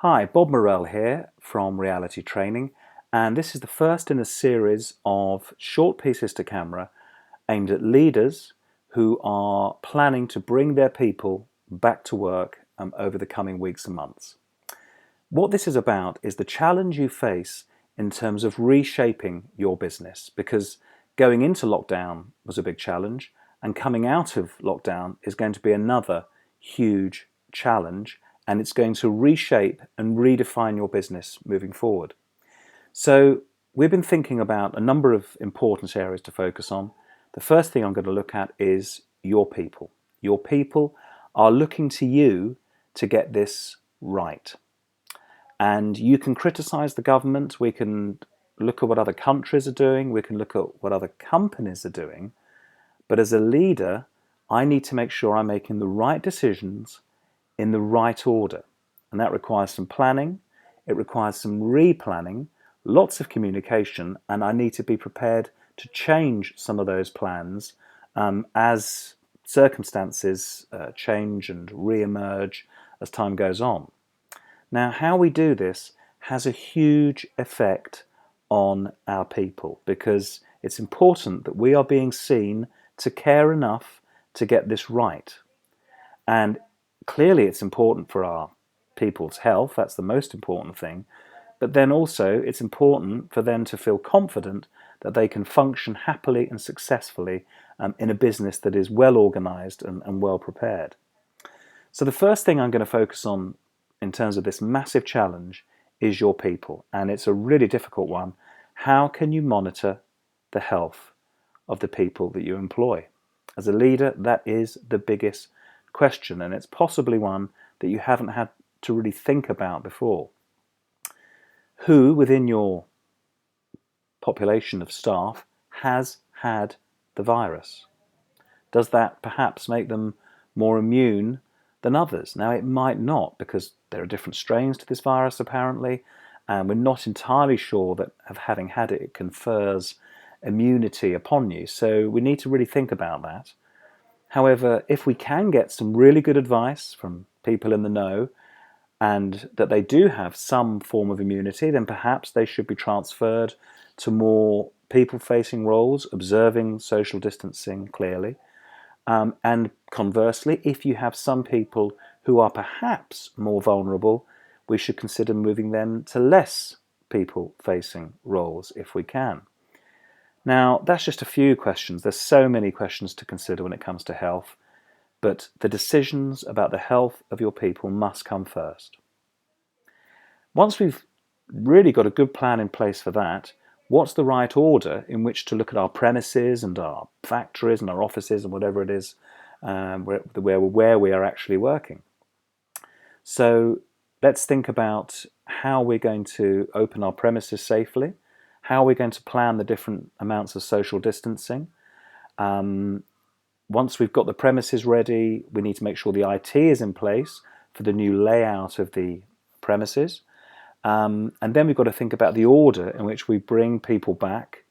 Hi, Bob Morell here from Reality Training, and this is the first in a series of short pieces to camera aimed at leaders who are planning to bring their people back to work over the coming weeks and months. What this is about is the challenge you face in terms of reshaping your business, because going into lockdown was a big challenge, and coming out of lockdown is going to be another huge challenge, and it's going to reshape and redefine your business moving forward. So we've been thinking about a number of important areas to focus on. The first thing I'm going to look at is your people. Your people are looking to you to get this right. And you can criticize the government, we can look at what other countries are doing, we can look at what other companies are doing, but as a leader, I need to make sure I'm making the right decisions in the right order. And that requires some planning, it requires some replanning, lots of communication, and I need to be prepared to change some of those plans as circumstances change and re-emerge as time goes on. Now, how we do this has a huge effect on our people, because it's important that we are being seen to care enough to get this right. And clearly it's important for our people's health, that's the most important thing, but then also it's important for them to feel confident that they can function happily and successfully in a business that is well organized and well prepared. So the first thing I'm going to focus on in terms of this massive challenge is your people, and it's a really difficult one. How can you monitor the health of the people that you employ? As a leader, that is the biggest question, and it's possibly one that you haven't had to really think about before. Who within your population of staff has had the virus? Does that perhaps make them more immune than others? Now, it might not, because there are different strains to this virus apparently, and we're not entirely sure that having had it, it confers immunity upon you. So we need to really think about that. However, if we can get some really good advice from people in the know, and that they do have some form of immunity, then perhaps they should be transferred to more people-facing roles, observing social distancing clearly. And conversely, if you have some people who are perhaps more vulnerable, we should consider moving them to less people-facing roles if we can. Now, that's just a few questions. There's so many questions to consider when it comes to health, but the decisions about the health of your people must come first. Once we've really got a good plan in place for that, what's the right order in which to look at our premises and our factories and our offices and whatever it is where we are actually working? So let's think about how we're going to open our premises safely, how we're going to plan the different amounts of social distancing. Once we've got the premises ready, we need to make sure the IT is in place for the new layout of the premises. And then we've got to think about the order in which we bring people back.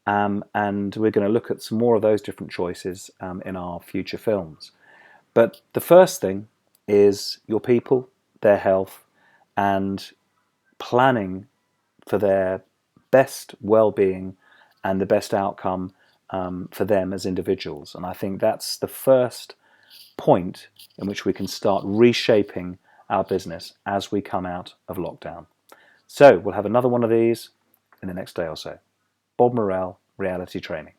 And we're going to look at some more of those different choices in our future films. But the first thing is your people, their health, and planning for their best well-being and the best outcome for them as individuals. And I think that's the first point in which we can start reshaping our business as we come out of lockdown. So we'll have another one of these in the next day or so. Bob Morell, Reality Training.